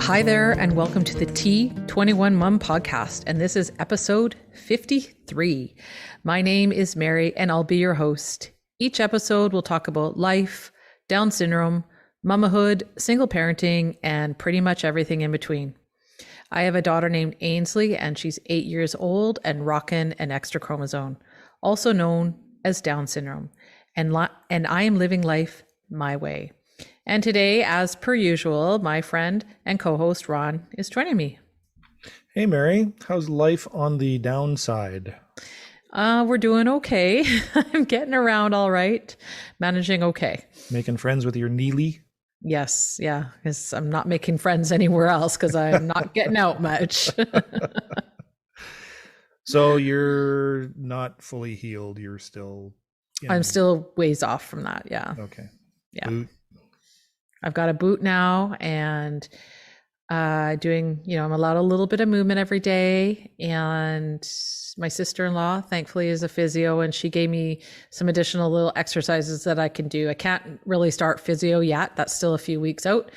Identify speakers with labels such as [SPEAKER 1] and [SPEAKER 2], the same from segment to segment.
[SPEAKER 1] Hi there, and welcome to the T21 Mom podcast. And this is episode 53. My name is Mary, and I'll be your host. Each episode will talk about life, Down syndrome, mamahood, single parenting, and pretty much everything in between. I have a daughter named Ainsley, and she's 8 years old and rocking an extra chromosome, also known as Down syndrome. And I am living life my way. And today, as per usual, my friend and co-host Ron is joining me.
[SPEAKER 2] Hey, Mary. How's life on the downside?
[SPEAKER 1] We're doing okay. I'm getting around all right, managing okay.
[SPEAKER 2] Making friends with your Neely?
[SPEAKER 1] Yes, yeah, because I'm not making friends anywhere else because I'm not getting out much.
[SPEAKER 2] So you're not fully healed. You're still...
[SPEAKER 1] I'm still ways off from that, yeah.
[SPEAKER 2] Okay.
[SPEAKER 1] Yeah.
[SPEAKER 2] Boot.
[SPEAKER 1] I've got a boot now and doing, I'm allowed a little bit of movement every day. And my sister-in-law, thankfully, is a physio, and she gave me some additional little exercises that I can do. I can't really start physio yet. That's still a few weeks out.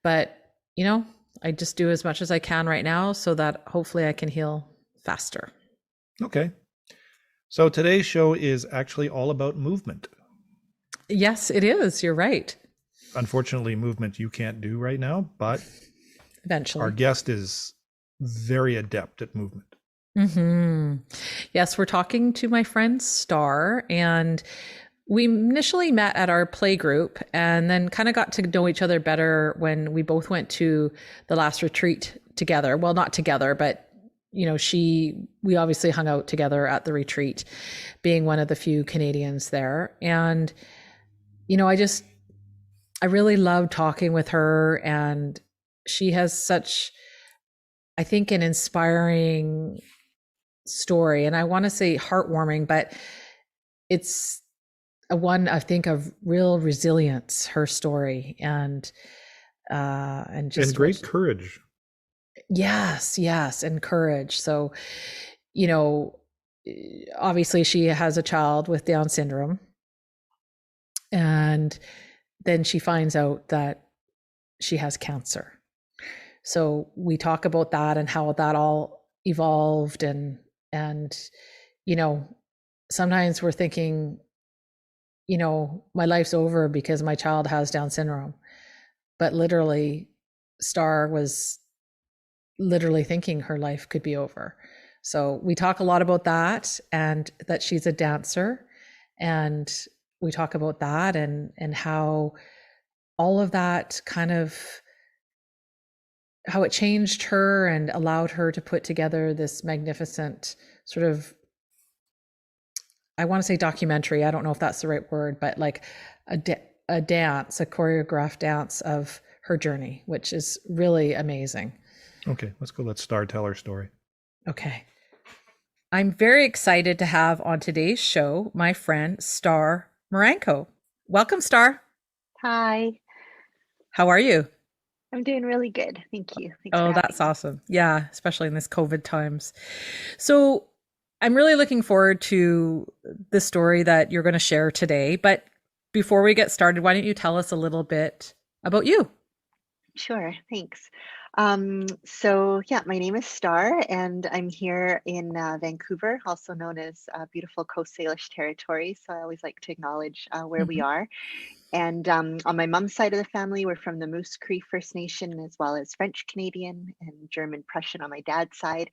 [SPEAKER 1] But, I just do as much as I can right now so that hopefully I can heal faster.
[SPEAKER 2] Okay. So today's show is actually all about movement.
[SPEAKER 1] Yes, it is. You're right.
[SPEAKER 2] Unfortunately, movement you can't do right now, but
[SPEAKER 1] eventually
[SPEAKER 2] our guest is very adept at movement.
[SPEAKER 1] Mm-hmm. Yes, we're talking to my friend Starr, and we initially met at our play group and then kind of got to know each other better when we both went to the last retreat together. Well, not together, but we obviously hung out together at the retreat, being one of the few Canadians there. And, I really love talking with her, and she has such, I think, an inspiring story. And I want to say heartwarming, but it's one, I think, of real resilience, her story, and
[SPEAKER 2] great courage.
[SPEAKER 1] Yes, and courage. So, obviously she has a child with Down syndrome, and then she finds out that she has cancer. So we talk about that and how that all evolved, and sometimes we're thinking, my life's over because my child has Down syndrome. But literally, Starr was literally thinking her life could be over. So we talk a lot about that, and that she's a dancer, and we talk about that and how all of that kind of, how it changed her and allowed her to put together this magnificent sort of, I want to say documentary. I don't know if that's the right word, but like a dance, a choreographed dance of her journey, which is really amazing.
[SPEAKER 2] Okay, let's go. Let Starr tell her story.
[SPEAKER 1] Okay. I'm very excited to have on today's show my friend Starr Muranko. Welcome, Starr.
[SPEAKER 3] Hi.
[SPEAKER 1] How are you?
[SPEAKER 3] I'm doing really good. Thank you. Thanks
[SPEAKER 1] Oh, that's awesome. Yeah, especially in this COVID times. So I'm really looking forward to the story that you're going to share today. But before we get started, why don't you tell us a little bit about you?
[SPEAKER 3] Sure. Thanks. My name is Starr, and I'm here in Vancouver, also known as beautiful Coast Salish territory. So I always like to acknowledge where we are. And on my mom's side of the family, we're from the Moose Cree First Nation, as well as French Canadian and German Prussian on my dad's side.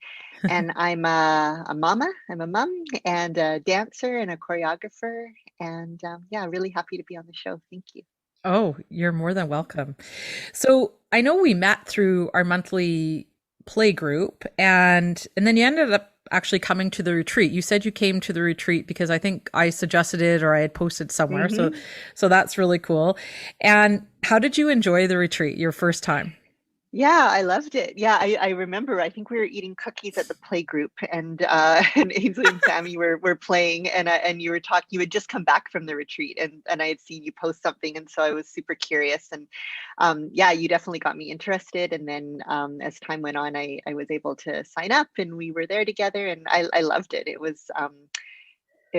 [SPEAKER 3] And I'm a mama, I'm a mom and a dancer and a choreographer. And really happy to be on the show. Thank you.
[SPEAKER 1] Oh, you're more than welcome. So I know we met through our monthly play group, and then you ended up actually coming to the retreat. You said you came to the retreat because I think I suggested it or I had posted somewhere. So that's really cool. And how did you enjoy the retreat your first time?
[SPEAKER 3] Yeah, I loved it. Yeah, I remember. I think we were eating cookies at the play group, and and Ainsley and Sammy were playing, and you were talking. You had just come back from the retreat, and I had seen you post something, and so I was super curious. And you definitely got me interested. And then as time went on, I was able to sign up, and we were there together, and I loved it. It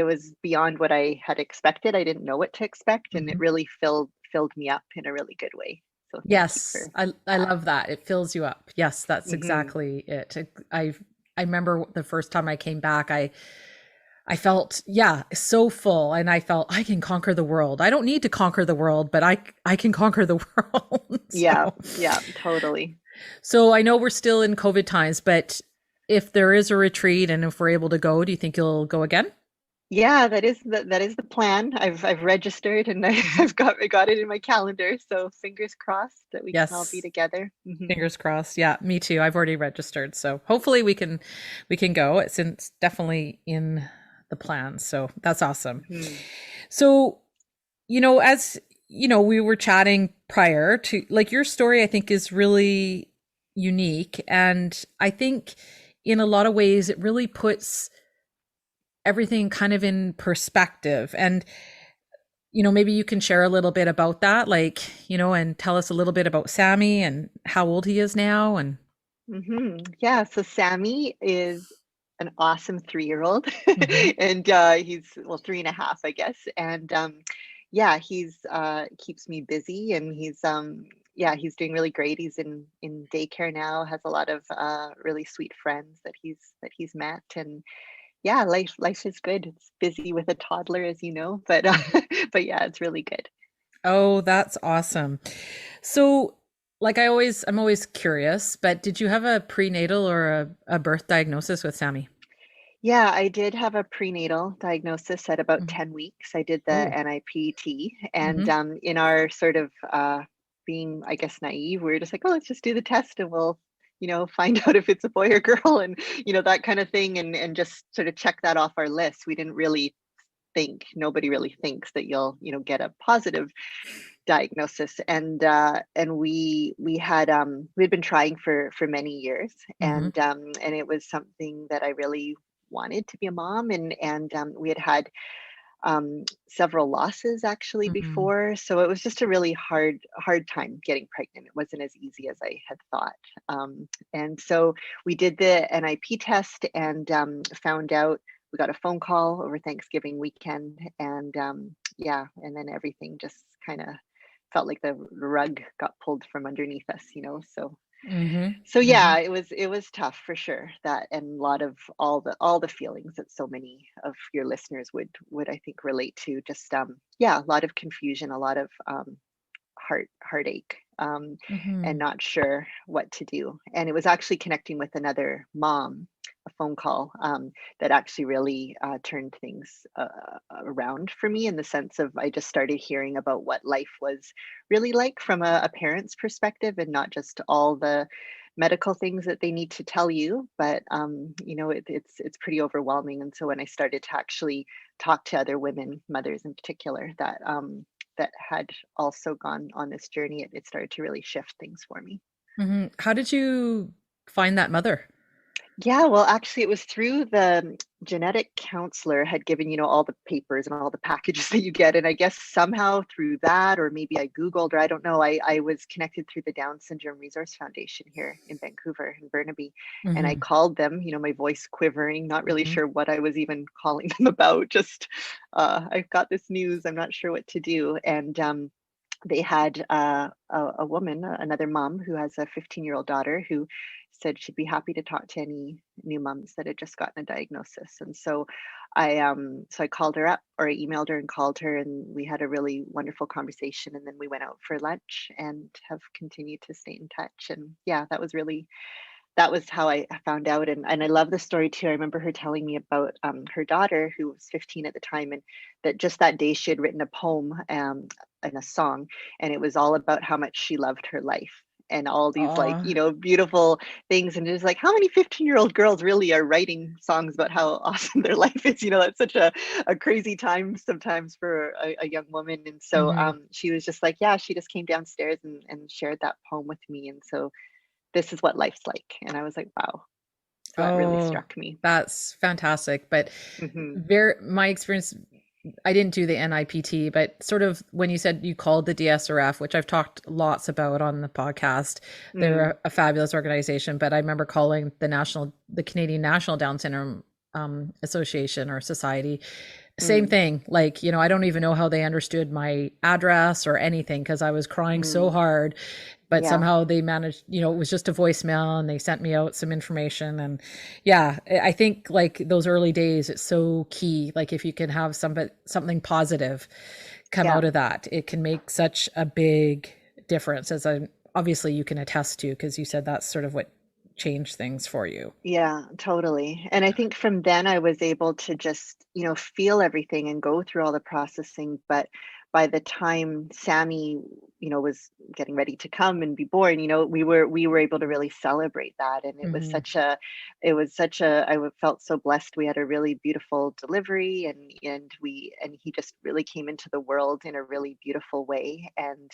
[SPEAKER 3] was beyond what I had expected. I didn't know what to expect, and it really filled me up in a really good way. So thank you
[SPEAKER 1] Yes,
[SPEAKER 3] for
[SPEAKER 1] I
[SPEAKER 3] that.
[SPEAKER 1] love that. It fills you up. Yes, that's
[SPEAKER 3] Hmm.
[SPEAKER 1] exactly it. I remember the first time I came back, I felt, yeah, so full, and I felt I can conquer the world. I don't need to conquer the world, but I can conquer the world.
[SPEAKER 3] Yeah, yeah, totally.
[SPEAKER 1] So I know we're still in COVID times, but if there is a retreat and if we're able to go, do you think you'll go again?
[SPEAKER 3] Yeah, that is the plan. I've registered and
[SPEAKER 1] Mhm.
[SPEAKER 3] I've got it in my calendar. So fingers crossed that we can all be
[SPEAKER 1] Yes.
[SPEAKER 3] together. Hmm.
[SPEAKER 1] Fingers crossed. Yeah, me too. I've already registered. So hopefully we can go. It's definitely in the plans. So that's awesome.
[SPEAKER 3] Hmm.
[SPEAKER 1] So, as we were chatting prior to, like, your story, I think is really unique. And I think in a lot of ways it really puts everything kind of in perspective. And maybe you can share a little bit about that, like, and tell us a little bit about Sammy and how old he is now. And
[SPEAKER 3] Yeah, so Sammy is an awesome 3-year-old,
[SPEAKER 1] Mhm.
[SPEAKER 3] and he's well 3.5, I guess. And yeah, he's keeps me busy, and yeah, he's doing really great. He's in daycare now, has a lot of really sweet friends that he's met, and yeah, life is good. It's busy with a toddler, as you know, but
[SPEAKER 1] Mhm.
[SPEAKER 3] but yeah, it's really good.
[SPEAKER 1] Oh, that's awesome. So, like, I'm always curious, but did you have a prenatal or a birth diagnosis with Sammy?
[SPEAKER 3] Yeah, I did have a prenatal diagnosis at about
[SPEAKER 1] Mhm.
[SPEAKER 3] 10 weeks. I did the
[SPEAKER 1] Oh.
[SPEAKER 3] NIPT, and
[SPEAKER 1] Mhm.
[SPEAKER 3] in our sort of being, I guess, naive, we were just like, oh, let's just do the test and we'll, find out if it's a boy or girl, and that kind of thing, and just sort of check that off our list. We didn't really think, nobody really thinks that you'll, get a positive diagnosis. And we had we'd been trying for many years,
[SPEAKER 1] Mhm.
[SPEAKER 3] and it was something that I really wanted, to be a mom. And we had had several losses actually
[SPEAKER 1] Mhm.
[SPEAKER 3] before, so it was just a really hard time getting pregnant. It wasn't as easy as I had thought. And so we did the NIP test, and found out. We got a phone call over Thanksgiving weekend, and yeah, and then everything just kind of felt like the rug got pulled from underneath us, so
[SPEAKER 1] Mhm.
[SPEAKER 3] yeah,
[SPEAKER 1] Mhm.
[SPEAKER 3] it was tough for sure. That, and a lot of all the feelings that so many of your listeners would I think relate to. Just yeah, a lot of confusion, a lot of heartache, and
[SPEAKER 1] Mhm.
[SPEAKER 3] not sure what to do. And it was actually connecting with another mom, a phone call, that actually really turned things around for me, in the sense of I just started hearing about what life was really like from a parent's perspective, and not just all the medical things that they need to tell you, but it's pretty overwhelming. And so when I started to actually talk to other women, mothers in particular, that had also gone on this journey, it started to really shift things for me.
[SPEAKER 1] Mhm. How did you find that mother?
[SPEAKER 3] Yeah, well, actually, it was through the genetic counselor had given, all the papers and all the packages that you get. And I guess somehow through that, or maybe I Googled, or I don't know, I was connected through the Down Syndrome Resource Foundation here in Vancouver, in Burnaby. And I
[SPEAKER 1] Mhm.
[SPEAKER 3] called them, my voice quivering, not really
[SPEAKER 1] Mhm.
[SPEAKER 3] sure what I was even calling them about. Just, I've got this news, I'm not sure what to do. And they had a woman, another mom who has a 15-year-old daughter, who said she'd be happy to talk to any new moms that had just gotten a diagnosis. And so I called her up, or I emailed her and called her, and we had a really wonderful conversation. And then we went out for lunch and have continued to stay in touch. And yeah, that was how I found out. And I love the story too. I remember her telling me about her daughter, who was 15 at the time, and that just that day she had written a poem, and a song, and it was all about how much she loved her life, and all these, like,
[SPEAKER 1] Aw.
[SPEAKER 3] beautiful things. And it's like, how many 15-year-old girls really are writing songs about how awesome their life is? That's such a crazy time sometimes for a young woman. And so
[SPEAKER 1] Mhm.
[SPEAKER 3] she was just like, yeah, she just came downstairs and shared that poem with me. And so this is what life's like. And I was like, wow. So that really
[SPEAKER 1] Oh,
[SPEAKER 3] struck me.
[SPEAKER 1] that's fantastic. But
[SPEAKER 3] Hmm.
[SPEAKER 1] my experience, I didn't do the NIPT, but sort of when you said you called the DSRF, which I've talked lots about on the podcast, they're
[SPEAKER 3] Mm.
[SPEAKER 1] a fabulous organization. But I remember calling the Canadian National Down Syndrome Association or Society. Same thing. Like, I don't even know how they understood my address or anything because I was crying so
[SPEAKER 3] Mm.
[SPEAKER 1] hard, but
[SPEAKER 3] Yeah.
[SPEAKER 1] somehow they managed, it was just a voicemail and they sent me out some information. And yeah, I think like those early days, it's so key. Like if you can have something positive come
[SPEAKER 3] Yeah.
[SPEAKER 1] out of that, it can make such a big difference, as obviously you can attest to, because you said that's sort of what changed things for you.
[SPEAKER 3] Yeah, totally. And I think from then I was able to just, feel everything and go through all the processing. But by the time Sammy, was getting ready to come and be born, we were able to really celebrate that. And
[SPEAKER 1] Hmm.
[SPEAKER 3] felt so blessed. We had a really beautiful delivery, and he just really came into the world in a really beautiful way. And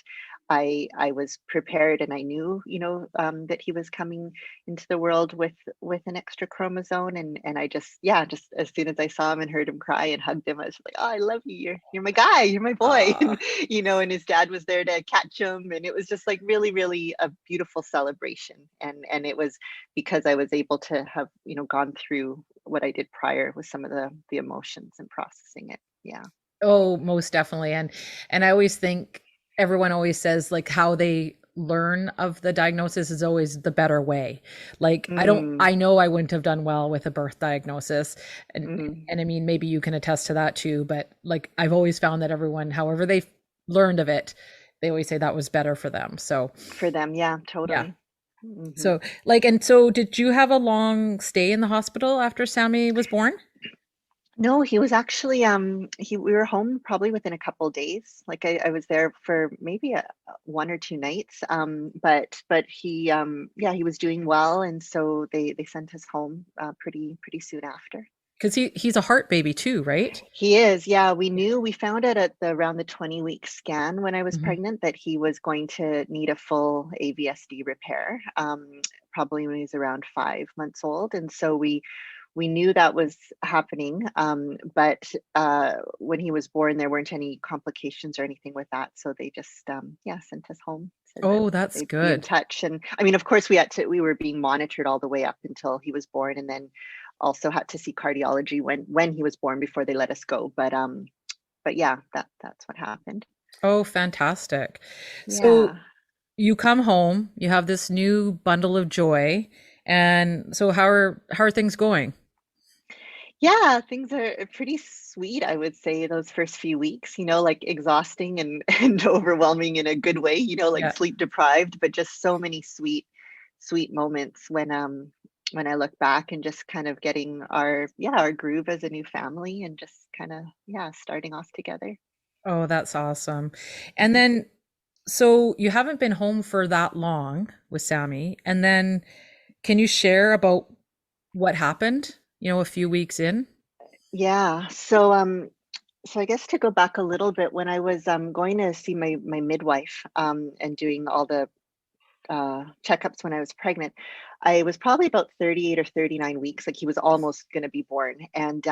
[SPEAKER 3] I was prepared, and I knew, that he was coming into the world with an extra chromosome. And I just, yeah, just as soon as I saw him and heard him cry and hugged him, I was like, oh, I love you, you're my guy, you're my boy.
[SPEAKER 1] Ah.
[SPEAKER 3] And and his dad was there to catch him, and it was just like really, really a beautiful celebration. And it was because I was able to have, gone through what I did prior with some of the emotions and processing it. Yeah.
[SPEAKER 1] Oh, most definitely. And I always think everyone always says like how they learn of the diagnosis is always the better way. Like
[SPEAKER 3] Mm,
[SPEAKER 1] I know I wouldn't have done well with a birth diagnosis. And
[SPEAKER 3] mm.
[SPEAKER 1] and I mean maybe you can attest to that too, but like I've always found that everyone, however they learned of it, they always say that was better for them. So,
[SPEAKER 3] For them, yeah,
[SPEAKER 1] yeah.
[SPEAKER 3] totally. Hmm.
[SPEAKER 1] So, like, and so did you have a long stay in the hospital after Sammy was born?
[SPEAKER 3] No, he was actually we were home probably within a couple days. Like I was there for maybe one or two nights. But he yeah, he was doing well, and so they sent us home pretty soon after.
[SPEAKER 1] Because he's a heart baby too, right?
[SPEAKER 3] He is, yeah. We found out at the around the 20-week scan when I was
[SPEAKER 1] Hmm.
[SPEAKER 3] pregnant that he was going to need a full AVSD repair, probably when he was around 5 months old. And so we knew that was happening. But when he was born, there weren't any complications or anything with that. So they just, yeah, sent us home, said that
[SPEAKER 1] Oh, that's
[SPEAKER 3] they'd be in
[SPEAKER 1] good.
[SPEAKER 3] touch. And I mean, of course, we were being monitored all the way up until he was born, and then also had to see cardiology when he was born before they let us go. But yeah, that's what happened.
[SPEAKER 1] Oh, fantastic. So
[SPEAKER 3] Yeah.
[SPEAKER 1] you come home, you have this new bundle of joy. And so how are things going?
[SPEAKER 3] Yeah, things are pretty sweet, I would say, those first few weeks, like exhausting and, and overwhelming in a good way, like
[SPEAKER 1] Yeah.
[SPEAKER 3] sleep deprived, but just so many sweet moments when I look back, and just kind of getting our groove as a new family, and just kind of, yeah, starting off together.
[SPEAKER 1] Oh, that's awesome. And then so you haven't been home for that long with Sammy. And then can you share about what happened, a few weeks in?
[SPEAKER 3] Yeah. So I guess to go back a little bit, when I was going to see my midwife, and doing all the checkups when I was pregnant, I was probably about 38 or 39 weeks. Like he was almost going to be born, and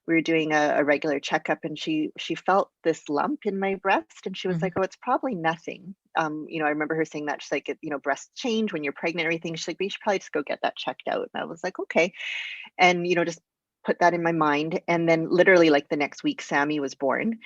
[SPEAKER 3] we were doing a regular checkup, and she felt this lump in my breast, and she was
[SPEAKER 1] Mhm.
[SPEAKER 3] like, "Oh, it's probably nothing." I remember her saying that she's like, breasts change when you're pregnant, and everything. She's like, "But you should probably just go get that checked out." And I was like, "Okay." And just put that in my mind. And then literally like the next week Sammy was born.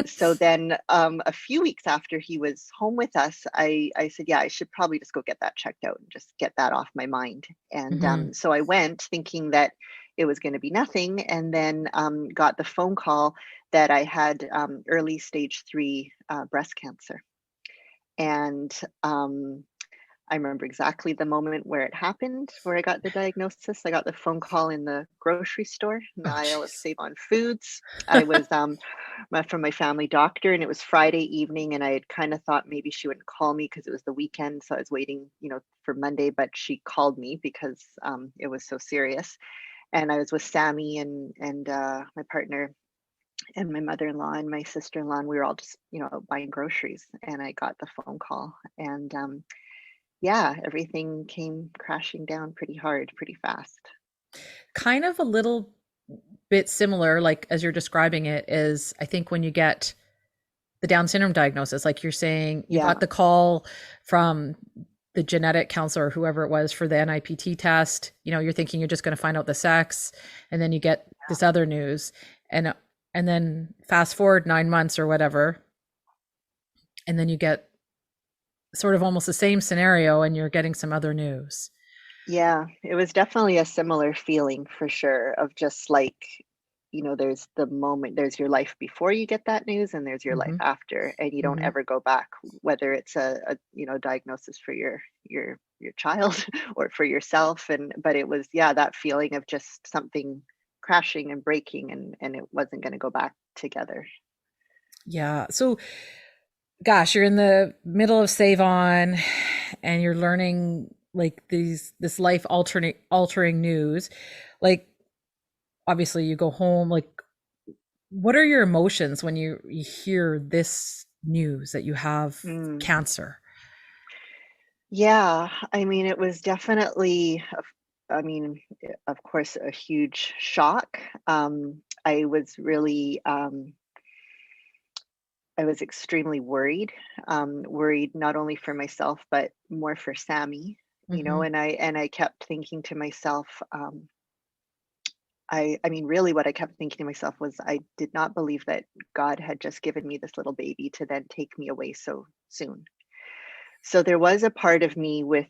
[SPEAKER 3] So then a few weeks after he was home with us, I said, yeah, I should probably just go get that checked out and just get that off my mind. And
[SPEAKER 1] Mhm.
[SPEAKER 3] so I went thinking that it was going to be nothing, and then got the phone call that I had early stage 3 breast cancer. And I remember exactly the moment where it happened, where I got the diagnosis. I got the phone call in the grocery store in the
[SPEAKER 1] Oh,
[SPEAKER 3] aisle of
[SPEAKER 1] jeez.
[SPEAKER 3] Save on Foods. I was from my family doctor, and it was Friday evening, and I had kind of thought maybe she wouldn't call me because it was the weekend, so I was waiting, for Monday. But she called me because it was so serious, and I was with Sammy and my partner and my mother-in-law and my sister-in-law, and we were all just buying groceries, and I got the phone call. And yeah, everything came crashing down pretty hard, pretty fast.
[SPEAKER 1] Kind of a little bit similar, like as you're describing it, is I think when you get the Down syndrome diagnosis, like you're saying, you got
[SPEAKER 3] Yeah,
[SPEAKER 1] the call from the genetic counselor, whoever it was, for the NIPT test. You're thinking you're just going to find out the sex, and then you get this other news. And And then fast forward 9 months or whatever, and then you get sort of almost the same scenario and you're getting some other news.
[SPEAKER 3] Yeah, it was definitely a similar feeling for sure of just like, there's the moment, there's your life before you get that news and there's your life
[SPEAKER 1] Mm-hmm.
[SPEAKER 3] after, and you don't
[SPEAKER 1] Mm-hmm.
[SPEAKER 3] ever go back, whether it's a diagnosis for your child or for yourself. And but it was, yeah, that feeling of just something crashing and breaking, and it wasn't going to go back together.
[SPEAKER 1] Yeah. So, gosh, you're in the middle of Save On and you're learning like this life altering news. Like, obviously, you go home. Like, what are your emotions when you hear this news that you have
[SPEAKER 3] Mm.
[SPEAKER 1] cancer?
[SPEAKER 3] Yeah, I mean, it was definitely, I mean, of course, a huge shock. I was really, I was extremely worried, worried not only for myself, but more for Sammy,
[SPEAKER 1] Mm-hmm.
[SPEAKER 3] and I kept thinking to myself, I mean, really what I kept thinking to myself was I did not believe that God had just given me this little baby to then take me away so soon. So there was a part of me with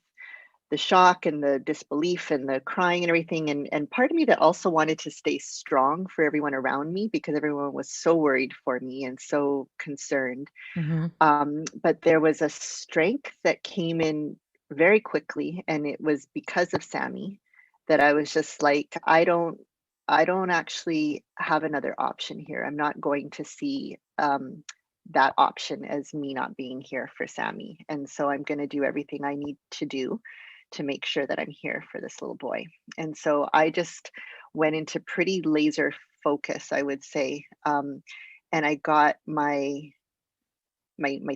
[SPEAKER 3] the shock and the disbelief and the crying and everything, and part of me that also wanted to stay strong for everyone around me because everyone was so worried for me and so concerned.
[SPEAKER 1] Mm-hmm.
[SPEAKER 3] But there was a strength that came in very quickly, and it was because of Sammy that I was just like, I don't actually have another option here. I'm not going to see that option as me not being here for Sammy. And so I'm going to do everything I need to do to make sure that I'm here for this little boy. And so I just went into pretty laser focus, I would say. And I got my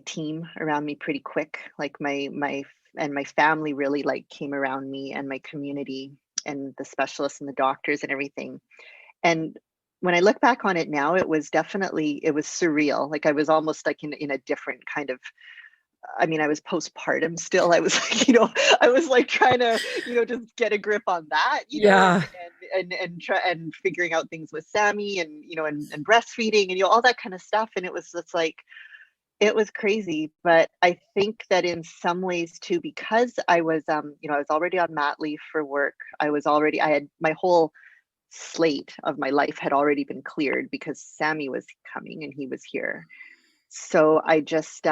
[SPEAKER 3] team around me pretty quick. Like my family really like came around me, and my community and the specialists and the doctors and everything. And when I look back on it now, it was surreal. Like I was almost like in a different kind of, I mean, I was postpartum still. I was like, I was like trying to, just get a grip on that,
[SPEAKER 1] Yeah.
[SPEAKER 3] and try and figuring out things with Sammy, and and breastfeeding, and all that kind of stuff. And it was just like, it was crazy. But I think that in some ways too, because I was already on mat leave for work. I had my whole slate of my life had already been cleared because Sammy was coming and he was here. So I just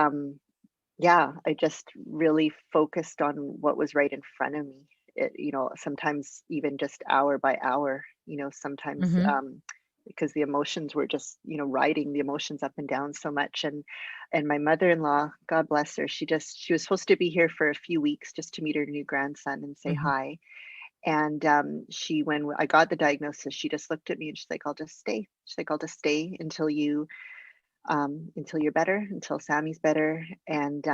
[SPEAKER 3] really focused on what was right in front of me. Sometimes even just hour by hour, sometimes
[SPEAKER 1] Mm-hmm.
[SPEAKER 3] because the emotions were just, riding the emotions up and down so much. And my mother-in-law, God bless her, she was supposed to be here for a few weeks just to meet her new grandson and say
[SPEAKER 1] Mm-hmm.
[SPEAKER 3] hi. And when I got the diagnosis, she just looked at me and she's like, I'll just stay. She's like, I'll just stay until you're better, until Sammy's better. And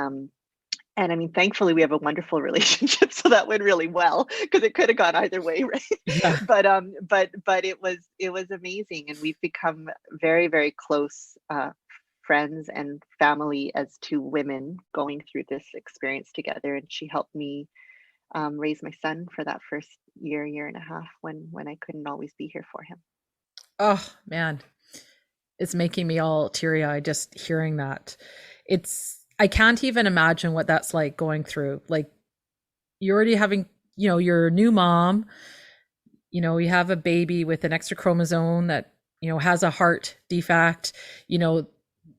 [SPEAKER 3] I mean, thankfully we have a wonderful relationship, so that went really well because it could have gone either way, right?
[SPEAKER 1] Yeah.
[SPEAKER 3] But it was amazing, and we've become very, very close friends and family as two women going through this experience together. And she helped me raise my son for that first year and a half when I couldn't always be here for him.
[SPEAKER 1] Oh, man. It's making me all teary-eyed just hearing that. I can't even imagine what that's like going through. Like, you're already having, you're a new mom, you have a baby with an extra chromosome that, has a heart defect, you know,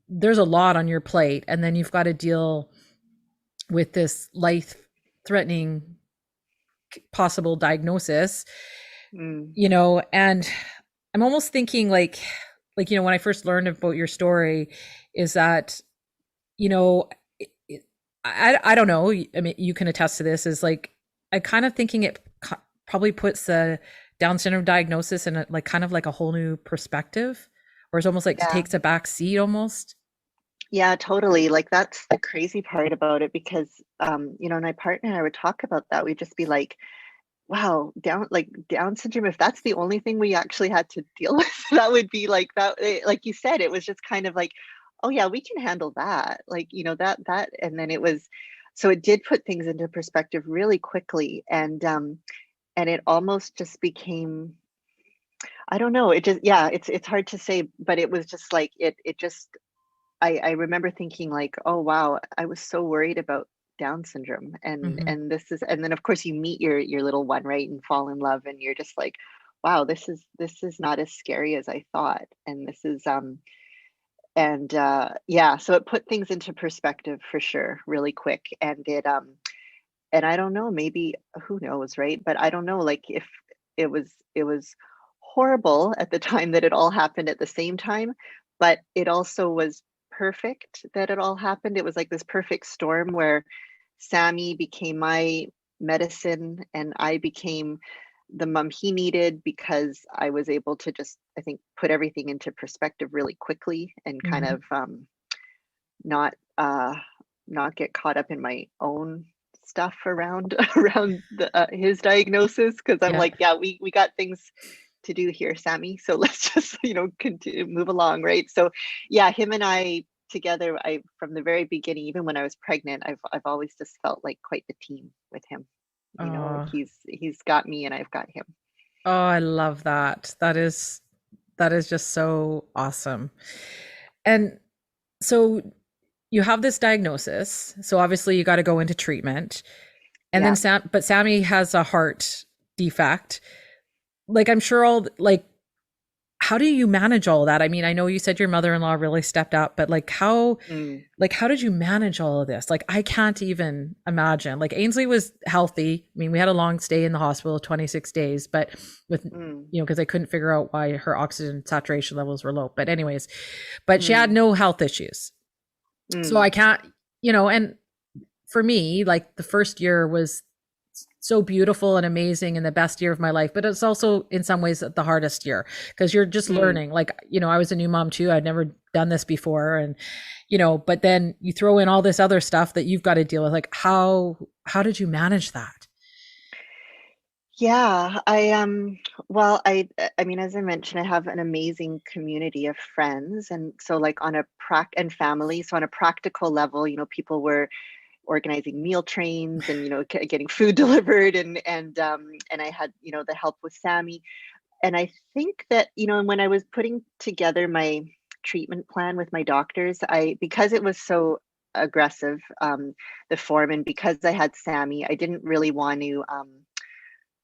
[SPEAKER 1] there's a lot on your plate. And then you've got to deal with this life-threatening possible diagnosis,
[SPEAKER 3] Mm,
[SPEAKER 1] and I'm almost thinking when I first learned about your story is that, you know, I don't know. I mean, you can attest to this. Is like I kind of thinking it probably puts the Down syndrome diagnosis in like kind of like a whole new perspective, or it's almost like it
[SPEAKER 3] yeah.
[SPEAKER 1] takes a back seat almost.
[SPEAKER 3] Yeah, totally. Like that's the crazy part about it because my partner and I would talk about that. We'd just be like, wow, Down syndrome, if that's the only thing we actually had to deal with, that would be like that. Like you said, it was just kind of like, oh yeah, we can handle that. Like, that, and then so it did put things into perspective really quickly. And it almost just became, I don't know. It just, yeah, it's hard to say, but it was just like it just I remember thinking like, oh wow, I was so worried about Down syndrome,
[SPEAKER 1] Hmm.
[SPEAKER 3] and this is, and then of course you meet your little one, right, and fall in love, and you're just like, wow, this is not as scary as I thought, and this is and yeah, so it put things into perspective for sure, really quick, and I don't know, maybe who knows, right? But I don't know, like if it was horrible at the time that it all happened at the same time, but it also was perfect that it all happened. It was like this perfect storm where Sammy became my medicine and I became the mom he needed because I was able to just, I think, put everything into perspective really quickly and kind
[SPEAKER 1] Hmm.
[SPEAKER 3] of not not get caught up in my own stuff around around his diagnosis, because I'm
[SPEAKER 1] Yeah.
[SPEAKER 3] like, yeah, we got things to do here, Sammy, so let's just continue move along, right? So yeah, him and I together, I from the very beginning, even when I was pregnant, I've always just felt like quite the team with him. Like
[SPEAKER 1] Oh,
[SPEAKER 3] he's got me and I've got him.
[SPEAKER 1] oh, I love that. That is just so awesome. And so you have this diagnosis. So obviously you got to go into treatment. And then
[SPEAKER 3] Yeah.
[SPEAKER 1] Sammy has a heart defect. Like I'm sure how do you manage all of that? I mean, I know you said your mother-in-law really stepped up, but
[SPEAKER 3] Mm,
[SPEAKER 1] like how did you manage all of this? Like I can't even imagine. Like Ainsley was healthy. I mean, we had a long stay in the hospital, 26 days, but with
[SPEAKER 3] mm,
[SPEAKER 1] because I couldn't figure out why her oxygen saturation levels were low. But anyways, but she had
[SPEAKER 3] mm,
[SPEAKER 1] no health issues. So
[SPEAKER 3] mm,
[SPEAKER 1] I can't, and for me, like the first year was so beautiful and amazing and the best year of my life, but it's also in some ways the hardest year because you're just
[SPEAKER 3] mm.
[SPEAKER 1] learning. Like, I was a new mom too. I'd never done this before. And, but then you throw in all this other stuff that you've got to deal with. Like how did you manage that?
[SPEAKER 3] Yeah, well, I mean, as I mentioned, I have an amazing community of friends, and so like on a and family. So on a practical level, people were organizing meal trains and getting food delivered, and I had the help with Sammy. And I think that when I was putting together my treatment plan with my doctors, I because it was so aggressive, the form, and because I had Sammy, I didn't really want to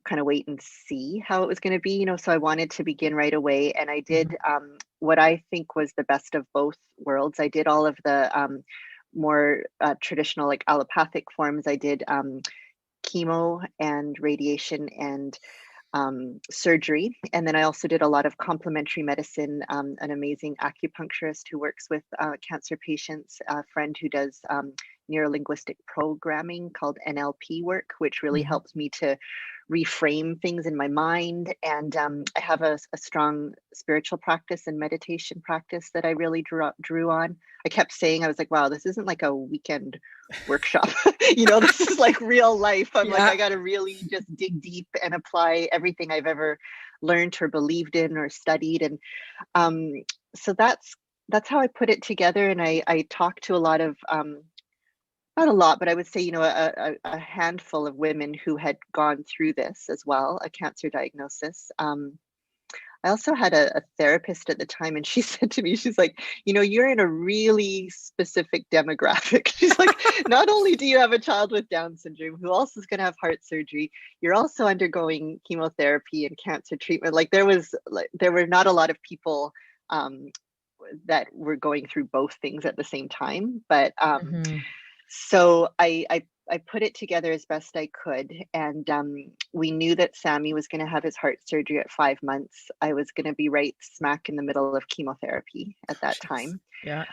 [SPEAKER 3] kind of wait and see how it was going to be, so I wanted to begin right away, and I
[SPEAKER 1] Mhm.
[SPEAKER 3] did what I think was the best of both worlds. I did all of the more traditional, like allopathic forms. I did chemo and radiation and surgery. And then I also did a lot of complementary medicine, an amazing acupuncturist who works with cancer patients, a friend who does neurolinguistic programming called NLP work, which really
[SPEAKER 1] Mhm.
[SPEAKER 3] helps me to reframe things in my mind. And I have a strong spiritual practice and meditation practice that I really drew on. I kept saying, I was like, wow, this isn't like a weekend workshop. This is like real life. I'm like,
[SPEAKER 1] Yeah.
[SPEAKER 3] I got to really just dig deep and apply everything I've ever learned or believed in or studied. And um, so that's how I put it together. And I talked to a lot of not a lot, but I would say, a handful of women who had gone through this as well, a cancer diagnosis. I also had a therapist at the time, and she said to me, she's like, you're in a really specific demographic. She's like, not only do you have a child with Down syndrome who also is going to have heart surgery, you're also undergoing chemotherapy and cancer treatment. Like there were not a lot of people um, that were going through both things at the same time. But
[SPEAKER 1] Mhm.
[SPEAKER 3] so I put it together as best I could, and we knew that Sammy was going to have his heart surgery at 5 months. I was going to be right smack in the middle of chemotherapy at that
[SPEAKER 1] Jeez.
[SPEAKER 3] time,
[SPEAKER 1] Yeah.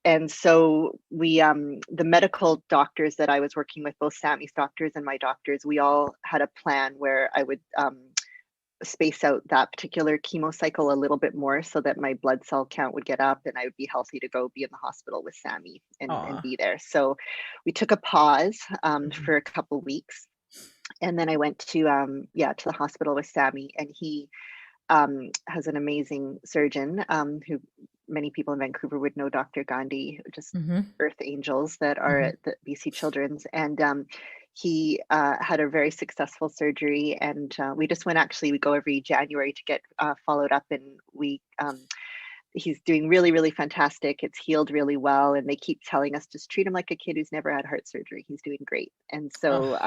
[SPEAKER 3] and so the medical doctors that I was working with, both Sammy's doctors and my doctors, we all had a plan where I would space out that particular chemo cycle a little bit more so that my blood cell count would get up and I would be healthy to go be in the hospital with Sammy and
[SPEAKER 1] Aw.
[SPEAKER 3] be there. So we took a pause
[SPEAKER 1] Mhm.
[SPEAKER 3] for a couple weeks, and then I went to to the hospital with Sammy, and he has an amazing surgeon who many people in Vancouver would know, Dr. Gandhi, just
[SPEAKER 1] Mhm.
[SPEAKER 3] earth angels that are
[SPEAKER 1] Mhm.
[SPEAKER 3] at the BC Children's. And he had a very successful surgery, and we just went. Actually, we go every January to get followed up, and he's doing really, really fantastic. It's healed really well, and they keep telling us just treat him like a kid who's never had heart surgery. He's doing great, and so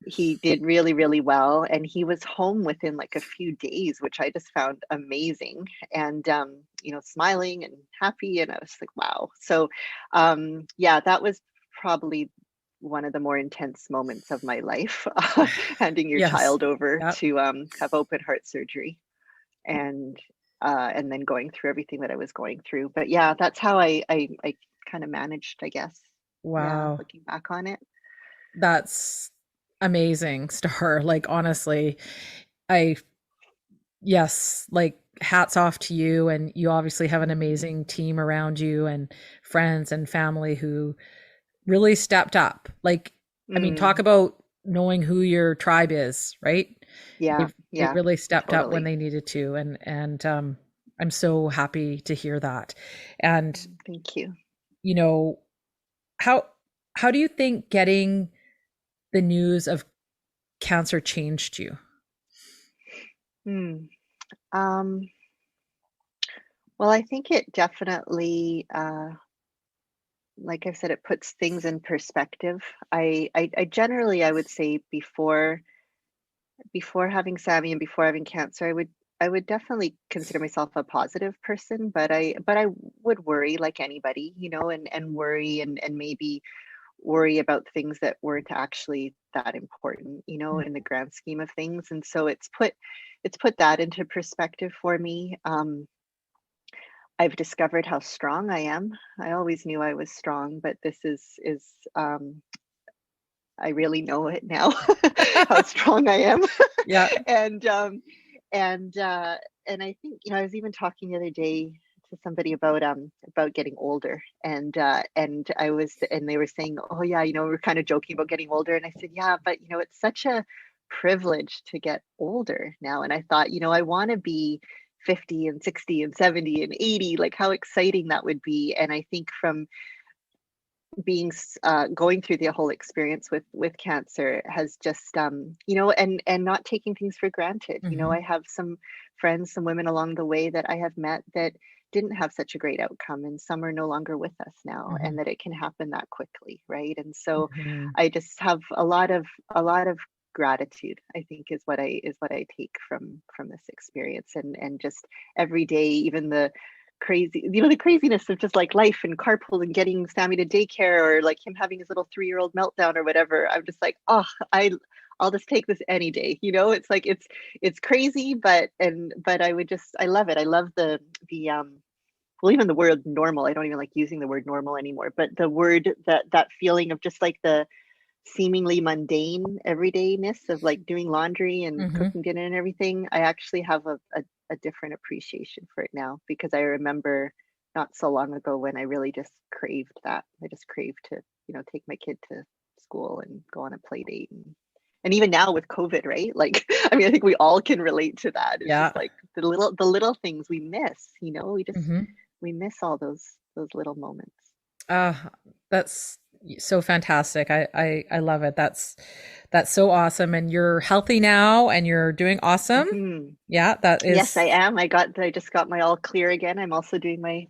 [SPEAKER 3] he did really, really well, and he was home within like a few days, which I just found amazing, and smiling and happy, and I was like, wow. So yeah, that was probably one of the more intense moments of my life, handing your
[SPEAKER 1] Yes.
[SPEAKER 3] child over
[SPEAKER 1] Yep.
[SPEAKER 3] to have open heart surgery, and then going through everything that I was going through. But yeah, that's how I kind of managed, I guess. Yeah,
[SPEAKER 1] Wow.
[SPEAKER 3] looking back on it.
[SPEAKER 1] That's amazing, Star. Like, honestly, I, yes, like, hats off to you. And you obviously have an amazing team around you and friends and family who really stepped up. Like, I mean, talk
[SPEAKER 3] Mm,
[SPEAKER 1] about knowing who your tribe is, right?
[SPEAKER 3] yeah,
[SPEAKER 1] They
[SPEAKER 3] yeah,
[SPEAKER 1] really stepped up when
[SPEAKER 3] totally.
[SPEAKER 1] they needed to. And I'm so happy to hear that. And,
[SPEAKER 3] Thank you.
[SPEAKER 1] you know, how how do you think getting the news of cancer changed you?
[SPEAKER 3] Hmm. Um, well, I think it definitely, like I said, it puts things in perspective. I generally, I would say before having Sammy and before having cancer, I would definitely consider myself a positive person, but I would worry like anybody, and worry and maybe worry about things that weren't actually that important,
[SPEAKER 1] Mm.
[SPEAKER 3] in the grand scheme of things. And so it's put that into perspective for me. I've discovered how strong I am. I always knew I was strong, but this is I really know it now, how strong I am.
[SPEAKER 1] Yeah.
[SPEAKER 3] and and uh and I think, I was even talking the other day to somebody about getting older, and they were saying, oh yeah, we're kind of joking about getting older, and I said, yeah, but it's such a privilege to get older now. And I thought, I want to be 50 and 60 and 70 and 80, like how exciting that would be. And I think from going through the whole experience with cancer has just and not taking things for granted. I
[SPEAKER 1] Mhm.
[SPEAKER 3] have some friends, some women along the way that I have met that didn't have such a great outcome, and some are no longer with us now, and
[SPEAKER 1] Mhm.
[SPEAKER 3] that it can happen that quickly, right? And so
[SPEAKER 1] Mhm.
[SPEAKER 3] I just have a lot of gratitude, I think, is what I take from this experience, and just every day, even the craziness of just like life and carpool and getting Sammy to daycare, or like him having his little 3-year-old meltdown or whatever. I'm just like, oh, I'll just take this any day. It's like it's crazy, but I love it. I love the well, even the word normal. I don't even like using the word normal anymore, but the word, that feeling of just like the seemingly mundane everydayness of like doing laundry and
[SPEAKER 1] Mhm.
[SPEAKER 3] cooking dinner and everything. I actually have a different appreciation for it now, because I remember not so long ago when I really just craved that. I just craved to, take my kid to school and go on a play date. And even now with COVID, right? Like, I mean, I think we all can relate to that. It's
[SPEAKER 1] Yeah.
[SPEAKER 3] just like the little things we miss,
[SPEAKER 1] Mhm.
[SPEAKER 3] we miss all those little moments.
[SPEAKER 1] Uh, that's so fantastic. I love it. That's so awesome, and you're healthy now, and you're doing awesome.
[SPEAKER 3] Mhm.
[SPEAKER 1] Yeah, that
[SPEAKER 3] Yes, I
[SPEAKER 1] is.
[SPEAKER 3] am. I just got my all clear again. I'm also doing my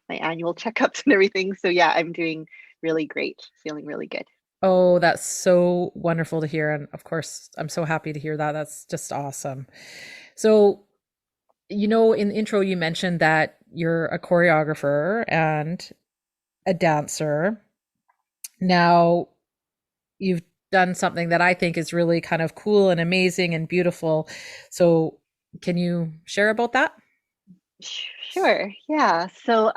[SPEAKER 3] annual checkups and everything. So yeah, I'm doing really great. Feeling really good.
[SPEAKER 1] Oh, that's so wonderful to hear, and of course, I'm so happy to hear that. That's just awesome. So, in the intro, you mentioned that you're a choreographer and a dancer. Now, you've done something that I think is really kind of cool and amazing and beautiful. So, can you share about that?
[SPEAKER 3] Sure. Yeah. So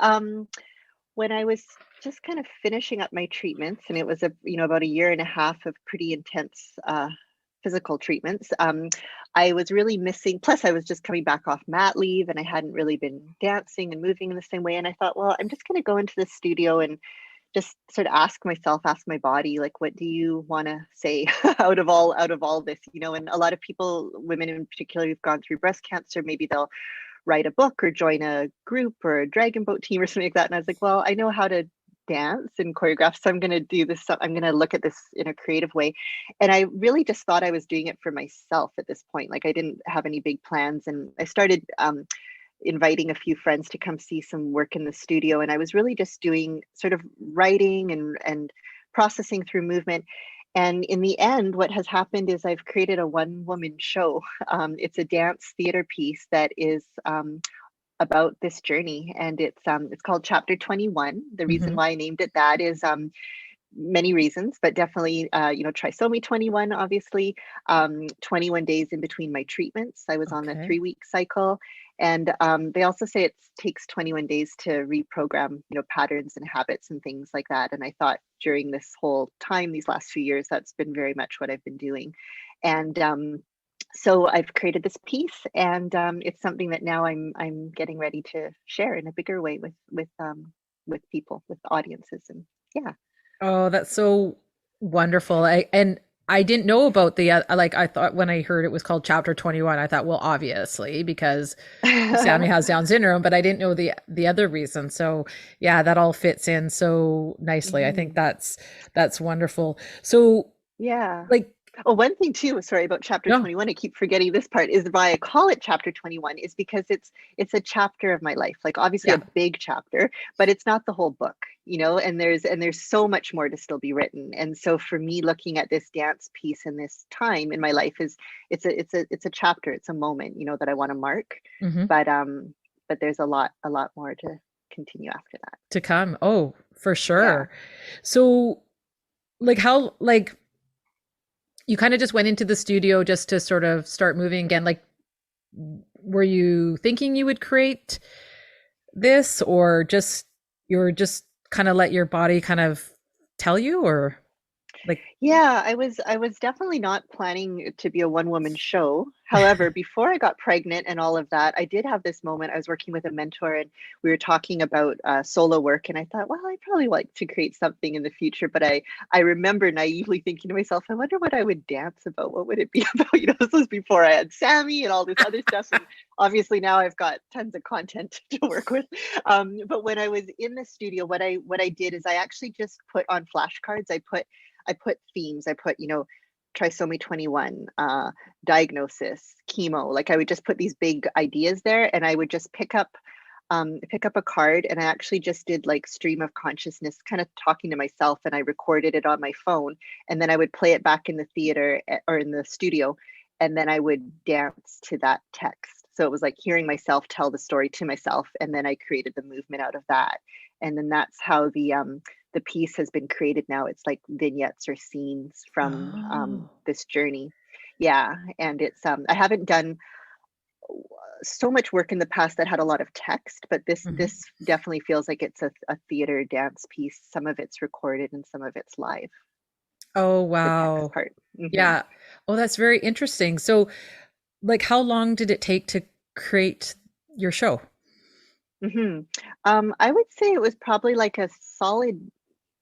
[SPEAKER 3] when I was just kind of finishing up my treatments, and it was about a year and a half of pretty intense physical treatments. I was really missing. Plus, I was just coming back off mat leave, and I hadn't really been dancing and moving in the same way. And I thought, well, I'm just going to go into the studio and just sort of ask my body, like, what do you want to say out of all this, and a lot of people, women in particular, who've gone through breast cancer, maybe they'll write a book or join a group or a dragon boat team or something like that. And I was like, well, I know how to dance and choreograph. So I'm going to do this. I'm going to look at this in a creative way. And I really just thought I was doing it for myself at this point. Like I didn't have any big plans. And I started inviting a few friends to come see some work in the studio. And I was really just doing sort of writing and processing through movement. And in the end, what has happened is I've created a one-woman show. It's a dance theater piece that is about this journey, and it's called Chapter 21. The reason
[SPEAKER 1] Mhm.
[SPEAKER 3] why I named it that is many reasons, but definitely trisomy 21, obviously. 21 days in between my treatments. I was on a
[SPEAKER 1] Okay.
[SPEAKER 3] 3-week cycle, and they also say it takes 21 days to reprogram patterns and habits and things like that. And I thought during this whole time, these last few years, that's been very much what I've been doing. And so I've created this piece, and it's something that now I'm getting ready to share in a bigger way with people, with audiences. And yeah.
[SPEAKER 1] Oh, that's so wonderful. I didn't know about the like I thought when I heard it was called Chapter 21, I thought, well, obviously because Sammy has Down syndrome, but I didn't know the other reason. So, yeah, that all fits in so nicely. I think
[SPEAKER 3] Mhm.
[SPEAKER 1] that's wonderful. So,
[SPEAKER 3] Yeah.
[SPEAKER 1] like,
[SPEAKER 3] Oh, one thing too, sorry about chapter
[SPEAKER 1] no.
[SPEAKER 3] 21, I keep forgetting this part, is why I call it chapter 21 is because it's a chapter of my life. Like obviously a
[SPEAKER 1] Yeah.
[SPEAKER 3] big chapter, but it's not the whole book, and there's so much more to still be written. And so for me looking at this dance piece and this time in my life is it's a chapter, it's a moment, that I want to mark.
[SPEAKER 1] Mhm.
[SPEAKER 3] But there's a lot more to continue after that.
[SPEAKER 1] To come. Oh, for
[SPEAKER 3] Yeah.
[SPEAKER 1] sure. So, like how like you kind of just went into the studio just to sort of start moving again. Like, were you thinking you would create this, or just you're just kind of let your body kind of tell you, or like,
[SPEAKER 3] Yeah, I was definitely not planning it to be a one-woman show. However, before I got pregnant and all of that, I did have this moment. I was working with a mentor, and we were talking about solo work, and I thought, well, I'd probably like to create something in the future. But I remember naively thinking to myself, I wonder what I would dance about. What would it be about? This was before I had Sammy and all this other stuff, and obviously now I've got tons of content to work with. But when I was in the studio, what I did is I actually just put on flashcards. I put themes. I put, trisomy 21, diagnosis, chemo. Like I would just put these big ideas there, and I would just pick up a card, and I actually just did like stream of consciousness, kind of talking to myself, and I recorded it on my phone, and then I would play it back in the theater or in the studio, and then I would dance to that text. So it was like hearing myself tell the story to myself, and then I created the movement out of that. And then that's how the piece has been created now. It's like vignettes or scenes from
[SPEAKER 1] oh,
[SPEAKER 3] this journey. Yeah, and it's I haven't done so much work in the past that had a lot of text, but this
[SPEAKER 1] mhm.
[SPEAKER 3] this definitely feels like it's a theater dance piece. Some of it's recorded and some of it's live,
[SPEAKER 1] Oh,
[SPEAKER 3] the text
[SPEAKER 1] wow.
[SPEAKER 3] part.
[SPEAKER 1] Yeah. Oh, that's very interesting. So, like, how long did it take to create your show?
[SPEAKER 3] hmm I would say it was probably like a solid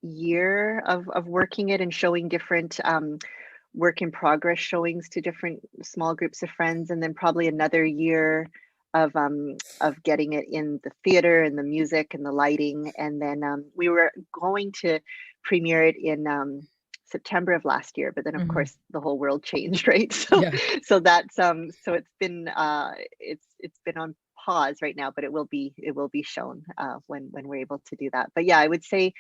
[SPEAKER 3] year of working it and showing different work in progress showings to different small groups of friends, and then probably another year of getting it in the theater and the music and the lighting. And then we were going to premiere it in September of last year, but then of
[SPEAKER 1] Mhm.
[SPEAKER 3] course the whole world changed, right? So
[SPEAKER 1] Yeah.
[SPEAKER 3] so it's been on pause right now, but it will be shown when we're able to do that. But yeah, I would say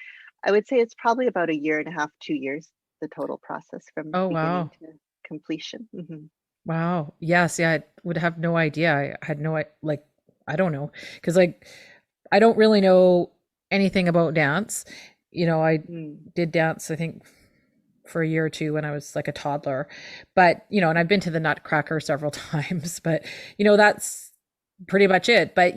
[SPEAKER 3] it's probably about a year and a half, 2 years, the total process from
[SPEAKER 1] Oh,
[SPEAKER 3] beginning
[SPEAKER 1] wow.
[SPEAKER 3] to completion.
[SPEAKER 1] Wow. Yes. Yeah. I would have no idea. I had no, like, I don't know. Cause like, I don't really know anything about dance. I
[SPEAKER 3] Mm.
[SPEAKER 1] did dance, I think, for a year or two when I was like a toddler. But, and I've been to the Nutcracker several times, but, that's pretty much it. But,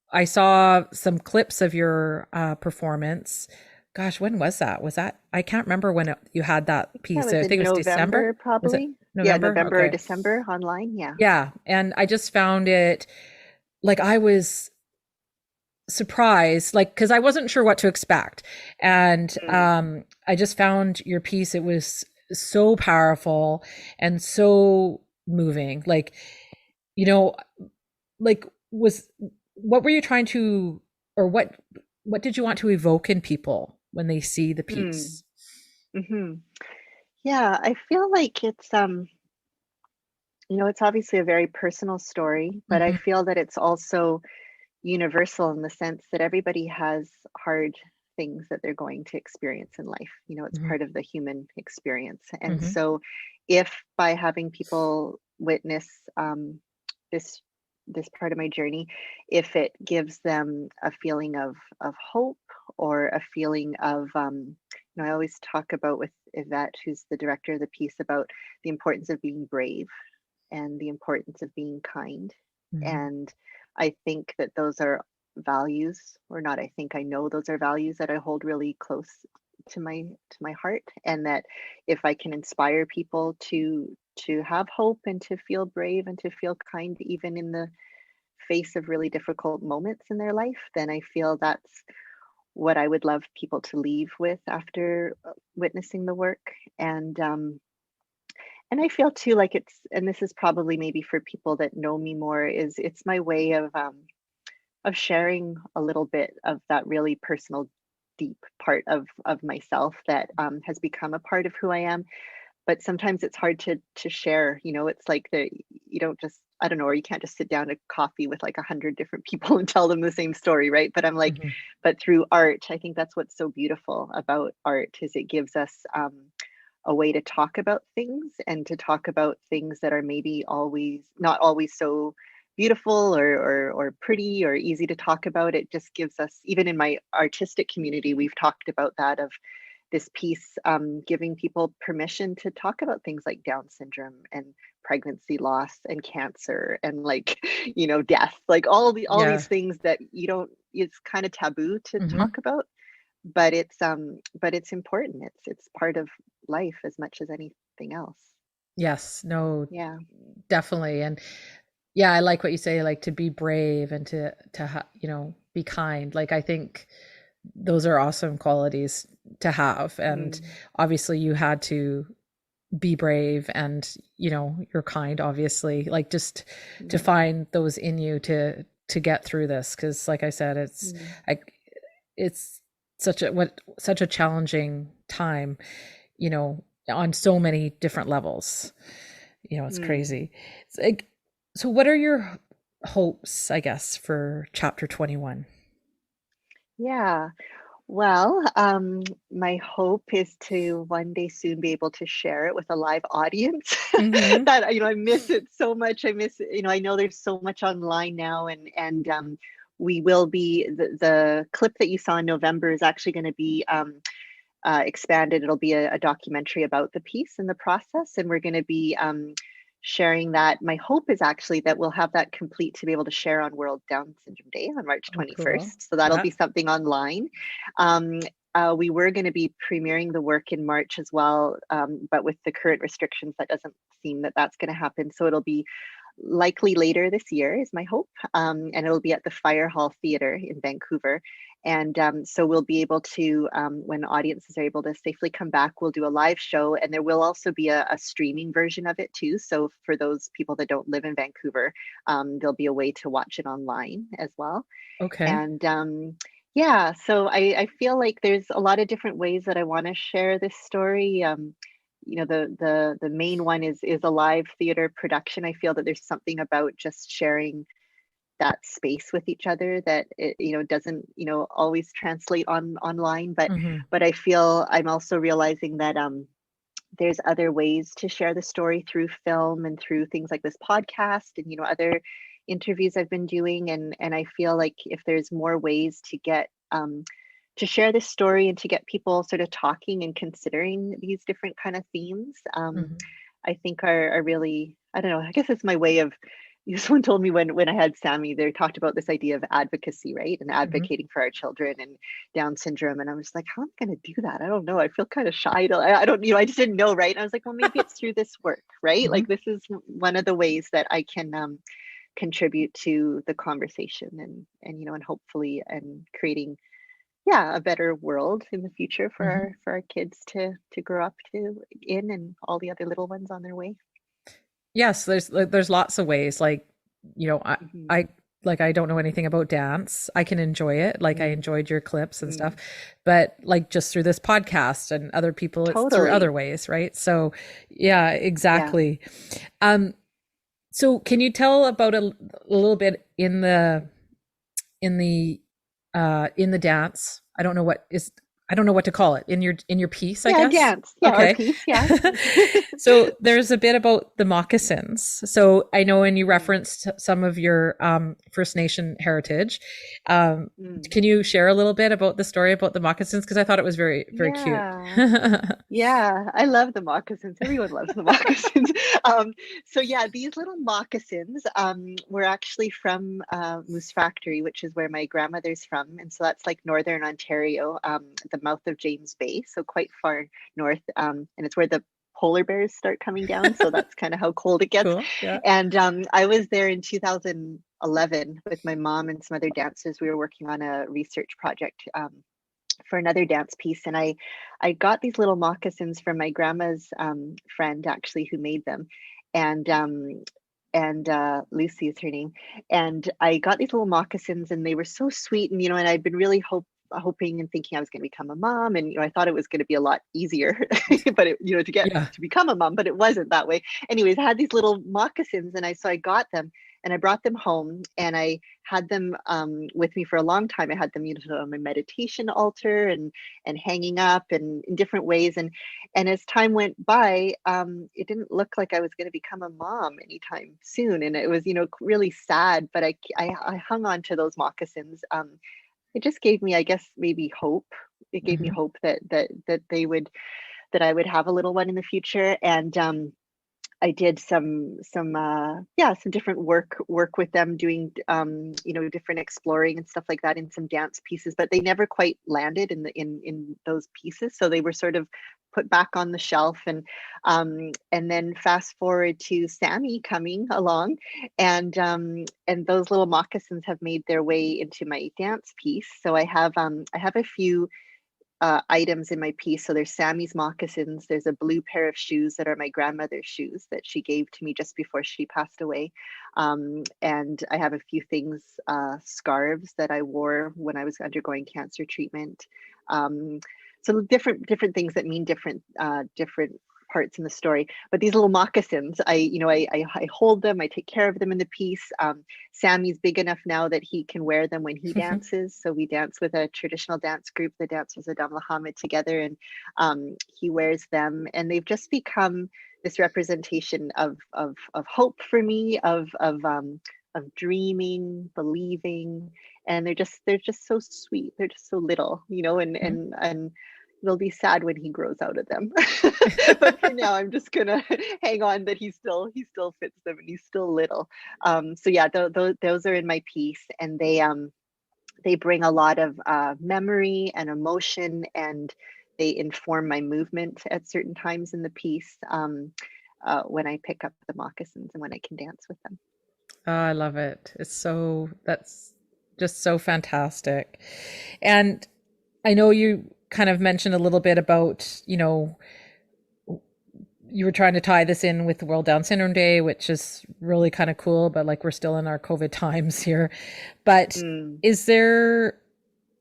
[SPEAKER 1] I saw some clips of your performance. Gosh, when was that? I can't remember when you had that
[SPEAKER 3] I think that
[SPEAKER 1] piece.
[SPEAKER 3] was
[SPEAKER 1] I think
[SPEAKER 3] in
[SPEAKER 1] it was December.
[SPEAKER 3] November,
[SPEAKER 1] Was it
[SPEAKER 3] probably. Yeah,
[SPEAKER 1] November?
[SPEAKER 3] November or
[SPEAKER 1] Okay.
[SPEAKER 3] December online. Yeah.
[SPEAKER 1] Yeah. And I just found it like I was surprised, like, because I wasn't sure what to expect. And
[SPEAKER 3] Mm.
[SPEAKER 1] I just found your piece, it was so powerful and so moving. Like, you know, like, was what were you trying to, or what what did you want to evoke in people when they see the
[SPEAKER 3] Mm,
[SPEAKER 1] piece?
[SPEAKER 3] hmm Yeah, I feel like it's obviously a very personal story, but I
[SPEAKER 1] Mhm,
[SPEAKER 3] feel that it's also universal in the sense that everybody has hard things that they're going to experience in life. It's
[SPEAKER 1] mhm,
[SPEAKER 3] part of the human experience. And
[SPEAKER 1] mhm,
[SPEAKER 3] so, if by having people witness this this part of my journey, if it gives them a feeling of hope or a feeling of I always talk about with Yvette, who's the director of the piece, about the importance of being brave and the importance of being kind.
[SPEAKER 1] mhm.
[SPEAKER 3] And I think that those are values, or not, I think I know those are values that I hold really close to my heart, and that if I can inspire people to have hope and to feel brave and to feel kind even in the face of really difficult moments in their life, then I feel that's what I would love people to leave with after witnessing the work. And I feel too like and this is probably maybe for people that know me more, is it's my way of sharing a little bit of that really personal, deep part of myself that has become a part of who I am. But sometimes it's hard to share. It's like you don't just, I don't know, or you can't just sit down to coffee with like 100 different people and tell them the same story, right? But I'm like,
[SPEAKER 1] Mhm.
[SPEAKER 3] but through art, I think that's what's so beautiful about art, is it gives us a way to talk about things, and to talk about things that are maybe always not always so beautiful or pretty or easy to talk about. It just gives us, even in my artistic community, we've talked about that, of this piece giving people permission to talk about things like Down syndrome and pregnancy loss and cancer and like death, like all
[SPEAKER 1] Yeah.
[SPEAKER 3] these things that you don't it's kind of taboo to
[SPEAKER 1] Mhm.
[SPEAKER 3] talk about, but it's important. It's part of life as much as anything else.
[SPEAKER 1] Yes, no,
[SPEAKER 3] Yeah.
[SPEAKER 1] definitely, and yeah, I like what you say, like, to be brave and be kind, like, I think those are awesome qualities to have, and
[SPEAKER 3] Mm,
[SPEAKER 1] obviously you had to be brave and, you're kind, obviously, like, just to
[SPEAKER 3] mm,
[SPEAKER 1] find those in you to get through this, because like I said,
[SPEAKER 3] mm,
[SPEAKER 1] I it's such a challenging time, on so many different levels. It's
[SPEAKER 3] mm.
[SPEAKER 1] crazy. It's like, so what are your hopes, I guess, for chapter 21?
[SPEAKER 3] Yeah. Well, my hope is to one day soon be able to share it with a live audience.
[SPEAKER 1] Mhm.
[SPEAKER 3] That I miss it so much. I miss it. I know there's so much online now, and we will be the clip that you saw in November is actually going to be expanded. It'll be a documentary about the piece and the process, and we're going to be sharing that. My hope is actually that we'll have that complete to be able to share on World Down Syndrome Day on March
[SPEAKER 1] Oh, cool.
[SPEAKER 3] 21st. So that'll
[SPEAKER 1] Yeah.
[SPEAKER 3] be something online. Um, we were going to be premiering the work in March as well, but with the current restrictions, that doesn't seem that that's going to happen. So it'll be likely later this year, is my hope. And it'll be at the Firehall Theatre in Vancouver. And so we'll be able to, when audiences are able to safely come back, we'll do a live show. And there will also be a streaming version of it too. So for those people that don't live in Vancouver, there'll be a way to watch it online as well.
[SPEAKER 1] Okay.
[SPEAKER 3] And yeah, so I feel like there's a lot of different ways that I want to share this story. The main one is a live theater production. I feel that there's something about just sharing that space with each other that it doesn't always translate online,
[SPEAKER 1] Mhm.
[SPEAKER 3] but I feel I'm also realizing that there's other ways to share the story through film and through things like this podcast and other interviews I've been doing, and I feel like if there's more ways to get to share this story and to get people sort of talking and considering these different kind of themes,
[SPEAKER 1] Mhm.
[SPEAKER 3] I think are really, I don't know, I guess it's my way of, someone told me when I had Sammy, they talked about this idea of advocacy, right? And
[SPEAKER 1] Mhm.
[SPEAKER 3] advocating for our children and Down syndrome. And I was like, how am I going to do that? I don't know. I feel kind of shy. I don't, I just didn't know, right? And I was like, well, maybe it's through this work, right?
[SPEAKER 1] Mhm.
[SPEAKER 3] Like this is one of the ways that I can contribute to the conversation, and hopefully and creating, yeah, a better world in the future for
[SPEAKER 1] Mhm.
[SPEAKER 3] our kids to grow up to in, and all the other little ones on their way.
[SPEAKER 1] Yes, there's lots of ways, like, you know, I
[SPEAKER 3] Hmm.
[SPEAKER 1] I like I don't know anything about dance. I can enjoy it. Like I
[SPEAKER 3] Mm,
[SPEAKER 1] enjoyed your clips and stuff,
[SPEAKER 3] mm.
[SPEAKER 1] but like just through this podcast and other people, it's through other
[SPEAKER 3] Totally.
[SPEAKER 1] ways, right? So yeah,
[SPEAKER 3] Yeah.
[SPEAKER 1] exactly. Um, so can you tell about a little bit in the in the dance? I don't know what to call it in your piece, I
[SPEAKER 3] Yeah,
[SPEAKER 1] guess.
[SPEAKER 3] dance. Yeah, our
[SPEAKER 1] Okay.
[SPEAKER 3] piece. Yeah.
[SPEAKER 1] So there's a bit about the moccasins. So I know, and you
[SPEAKER 3] Mm,
[SPEAKER 1] referenced some of your First Nation heritage. Um,
[SPEAKER 3] mm.
[SPEAKER 1] can you share a little bit about the story about the moccasins? Because I thought it was very, very cute.
[SPEAKER 3] Yeah. Yeah, I love the moccasins. Everyone loves the moccasins. So yeah, these little moccasins were actually from Moose Factory, which is where my grandmother's from, and so that's like northern Ontario, at the mouth of James Bay, so quite far north, and it's where the polar bears start coming down. So that's kind of how cold it gets.
[SPEAKER 1] Cool. Yeah.
[SPEAKER 3] And I was there in 2011 with my mom and some other dancers. We were working on a research project. For another dance piece, and I got these little moccasins from my grandma's friend, actually, who made them, and Lucy is her name. And I got these little moccasins, and they were so sweet. And and I'd been really hoping and thinking I was going to become a mom, and I thought it was going to be a lot easier, but
[SPEAKER 1] Yeah.
[SPEAKER 3] to become a mom, but it wasn't that way. Anyways, I had these little moccasins, and I got them, and I brought them home, and I had them with me for a long time. I had them on my meditation altar, and hanging up, and in different ways. And as time went by, it didn't look like I was going to become a mom anytime soon, and it was really sad. But I hung on to those moccasins. It just gave me, I guess, maybe hope. It gave me
[SPEAKER 1] Hmm.
[SPEAKER 3] hope that that I would have a little one in the future. And I did some different work with them, doing different exploring and stuff like that in some dance pieces, but they never quite landed in those pieces, so they were sort of put back on the shelf. And then fast forward to Sammy coming along, and those little moccasins have made their way into my dance piece. So I have a few items in my piece. So there's Sammy's moccasins. There's a blue pair of shoes that are my grandmother's shoes that she gave to me just before she passed away. And I have a few things, scarves that I wore when I was undergoing cancer treatment. Um, so different things that mean different parts in the story. But these little moccasins, I hold them, I take care of them in the piece. Sammy's big enough now that he can wear them when he dances. So we dance with a traditional dance group, the Dancers of Damlahamid, together, and he wears them, and they've just become this representation of hope for me, of dreaming, believing, and they're just so sweet. They're just so little, and it'll be sad when he grows out of them. But for now, I'm just gonna hang on that he still fits them, and he's still little. So yeah, those are in my piece, and they bring a lot of memory and emotion, and they inform my movement at certain times in the piece, when I pick up the moccasins and when I can dance with them.
[SPEAKER 1] Oh, I love it. That's just so fantastic. And I know you kind of mentioned a little bit about, you were trying to tie this in with World Down Syndrome Day, which is really kind of cool, but like we're still in our COVID times here. But
[SPEAKER 3] Mm.
[SPEAKER 1] is there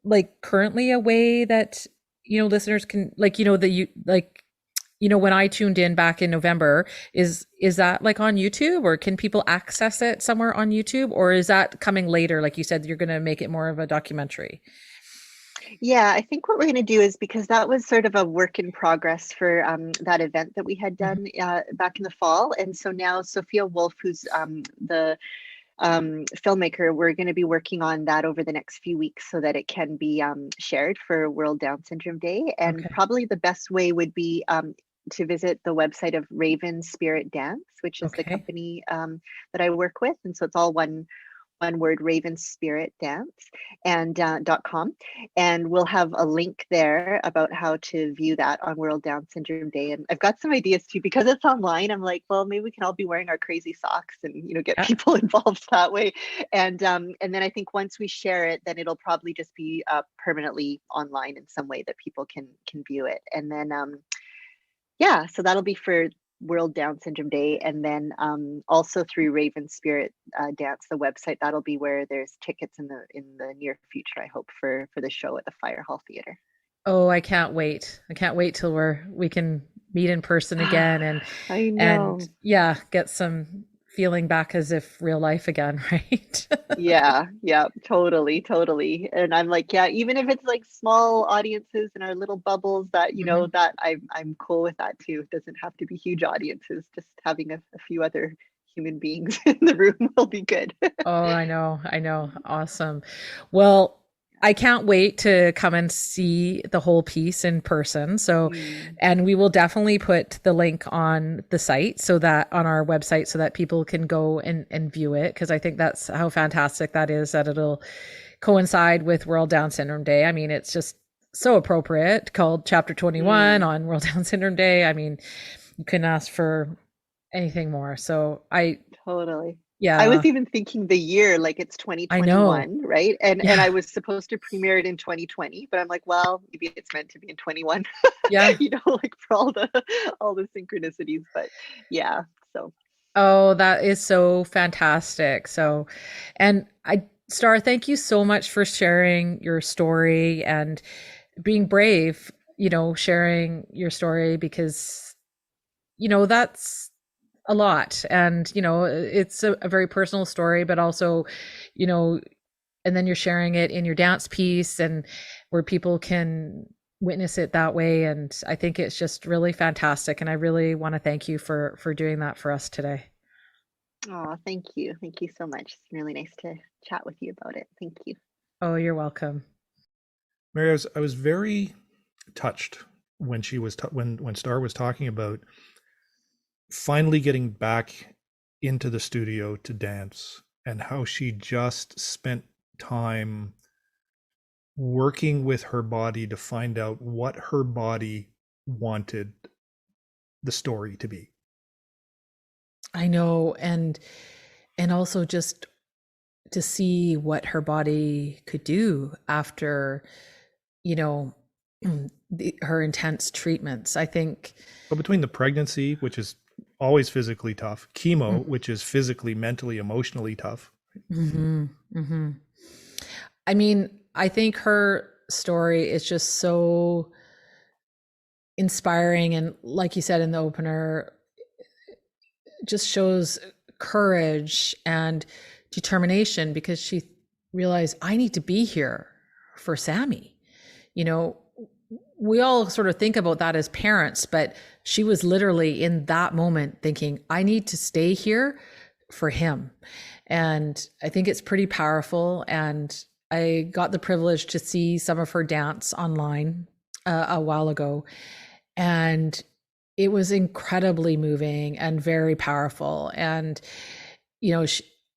[SPEAKER 1] like currently a way that, listeners can like, that you like, when I tuned in back in November, is that like on YouTube, or can people access it somewhere on YouTube, or is that coming later? Like you said, you're going to make it more of a documentary.
[SPEAKER 3] Yeah, I think what we're going to do is, because that was sort of a work in progress for that event that we had
[SPEAKER 1] Mhm.
[SPEAKER 3] done back in the fall. And so now Sophia Wolf, who's the filmmaker, we're going to be working on that over the next few weeks so that it can be shared for World Down Syndrome Day. And
[SPEAKER 1] Okay.
[SPEAKER 3] probably the best way would be to visit the website of Raven Spirit Dance, which is the
[SPEAKER 1] Okay.
[SPEAKER 3] company that I work with. And so it's all one word, Raven Spirit Dance, and .com, and we'll have a link there about how to view that on World Down Syndrome Day. And I've got some ideas too, because it's online. I'm like, well, maybe we can all be wearing our crazy socks and get
[SPEAKER 1] Yeah.
[SPEAKER 3] people involved that way. And then I think once we share it, then it'll probably just be permanently online in some way that people can view it. And then yeah, so that'll be for World Down Syndrome Day, and then also through Raven Spirit Dance, the website. That'll be where there's tickets in the near future, I hope, for the show at the Firehall Theater.
[SPEAKER 1] Oh, I can't wait. I can't wait till we can meet in person again
[SPEAKER 3] I know.
[SPEAKER 1] and yeah, get some feeling back as if real life again, right?
[SPEAKER 3] Yeah, totally. And I'm like, yeah, even if it's like small audiences in our little bubbles, that that I'm cool with that too. It doesn't have to be huge audiences. Just having a few other human beings in the room will be good.
[SPEAKER 1] Oh, I know. Awesome. Well, I can't wait to come and see the whole piece in person. So, and we will definitely put the link on the site so that on our website so that people can go and view it. Cause I think that's how fantastic that is, that it'll coincide with World Down Syndrome Day. I mean, it's just so appropriate, called Chapter 21 on World Down Syndrome Day. I mean, you couldn't ask for anything more. So
[SPEAKER 3] Totally.
[SPEAKER 1] yeah.
[SPEAKER 3] I was even thinking the year, like it's 2021, right? And I was supposed to premiere it in 2020, but I'm like, well, maybe it's meant to be in 21.
[SPEAKER 1] Yeah.
[SPEAKER 3] Like for all the synchronicities, but yeah. So.
[SPEAKER 1] Oh, that is so fantastic. So, and Starr, thank you so much for sharing your story and being brave, sharing your story, because, that's a lot. And, it's a very personal story, but also, and then you're sharing it in your dance piece and where people can witness it that way. And I think it's just really fantastic. And I really want to thank you for doing that for us today.
[SPEAKER 3] Oh, thank you. Thank you so much. It's really nice to chat with you about it. Thank you.
[SPEAKER 1] Oh, you're welcome.
[SPEAKER 2] Mary, I was very touched when she was when Starr was talking about finally getting back into the studio to dance, and how she just spent time working with her body to find out what her body wanted the story to be.
[SPEAKER 1] I know, and also just to see what her body could do after, her intense treatments. I think.
[SPEAKER 2] But between the pregnancy, which is always physically tough, chemo, which is physically, mentally, emotionally tough.
[SPEAKER 1] I mean, I think her story is just so inspiring, and like you said in the opener, just shows courage and determination, because she realized, I need to be here for Sammy. We all sort of think about that as parents, but she was literally in that moment thinking, I need to stay here for him. And I think it's pretty powerful. And I got the privilege to see some of her dance online a while ago. And it was incredibly moving and very powerful. And,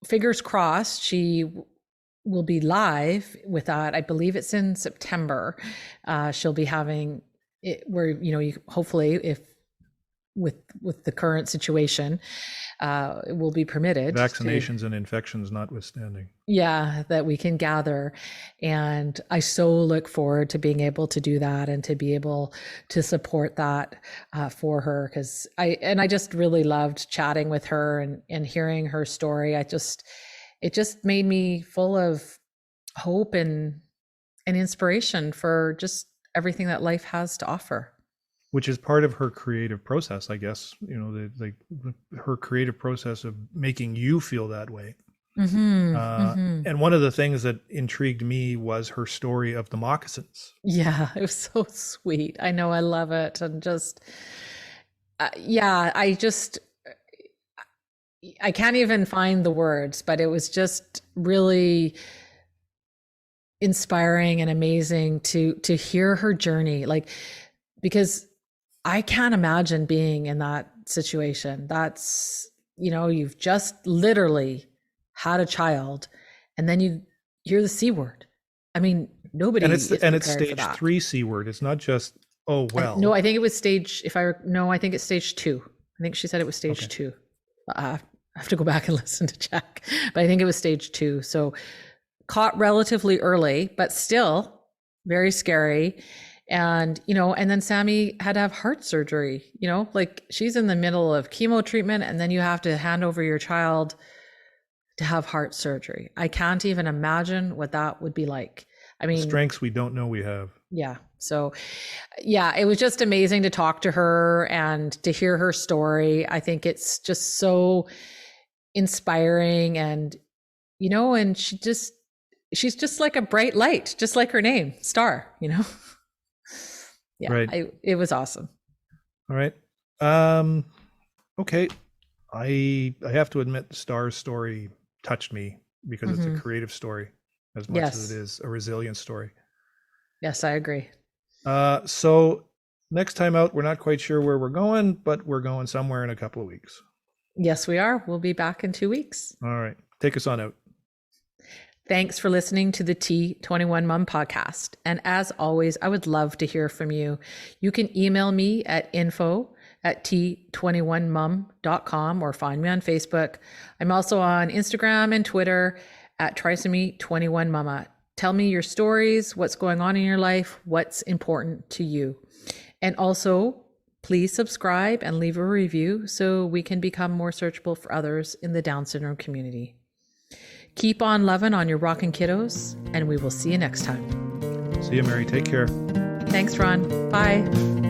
[SPEAKER 1] fingers crossed, she will be live with that. I believe it's in September. She'll be having it where, hopefully, if with the current situation, it will be permitted.
[SPEAKER 2] Vaccinations and infections notwithstanding.
[SPEAKER 1] Yeah, that we can gather. And I so look forward to being able to do that and to be able to support that for her. Because I just really loved chatting with her and hearing her story. It just made me full of hope and inspiration for just everything that life has to offer.
[SPEAKER 2] Which is part of her creative process, I guess. Her creative process of making you feel that way. And one of the things that intrigued me was her story of the moccasins.
[SPEAKER 1] Yeah, it was so sweet. I know, I love it. And just, I can't even find the words, but it was just really inspiring and amazing to hear her journey. Because I can't imagine being in that situation. That's, you've just literally had a child and then you hear the C word. I mean, nobody
[SPEAKER 2] and it's
[SPEAKER 1] is
[SPEAKER 2] stage 3 C word. It's not just, oh, well.
[SPEAKER 1] No, I think it was stage, I think it's stage 2. I think she said it was stage 2. I have to go back and listen to check, but I think it was stage 2. So caught relatively early, but still very scary. And, and then Sammy had to have heart surgery, like she's in the middle of chemo treatment and then you have to hand over your child to have heart surgery. I can't even imagine what that would be like. I mean,
[SPEAKER 2] strengths we don't know we have.
[SPEAKER 1] Yeah. So, yeah, it was just amazing to talk to her and to hear her story. I think it's just so inspiring and, and she's just like a bright light, just like her name, Starr, Yeah,
[SPEAKER 2] right.
[SPEAKER 1] It was awesome.
[SPEAKER 2] All right. Okay. I have to admit Starr's story touched me because it's a creative story as much as it is a resilience story.
[SPEAKER 1] Yes, I agree.
[SPEAKER 2] So next time out, we're not quite sure where we're going, but we're going somewhere in a couple of weeks.
[SPEAKER 1] Yes, we are. We'll be back in 2 weeks.
[SPEAKER 2] All right. Take us on out.
[SPEAKER 1] Thanks for listening to the T21 Mom podcast. And as always, I would love to hear from you. You can email me at info@t21mom.com or find me on Facebook. I'm also on Instagram and Twitter at Trisomy21Mama. Tell me your stories, what's going on in your life, what's important to you. And also, please subscribe and leave a review so we can become more searchable for others in the Down syndrome community. Keep on loving on your rockin' kiddos, and we will see you next time.
[SPEAKER 2] See you, Mary. Take care.
[SPEAKER 1] Thanks, Ron. Bye.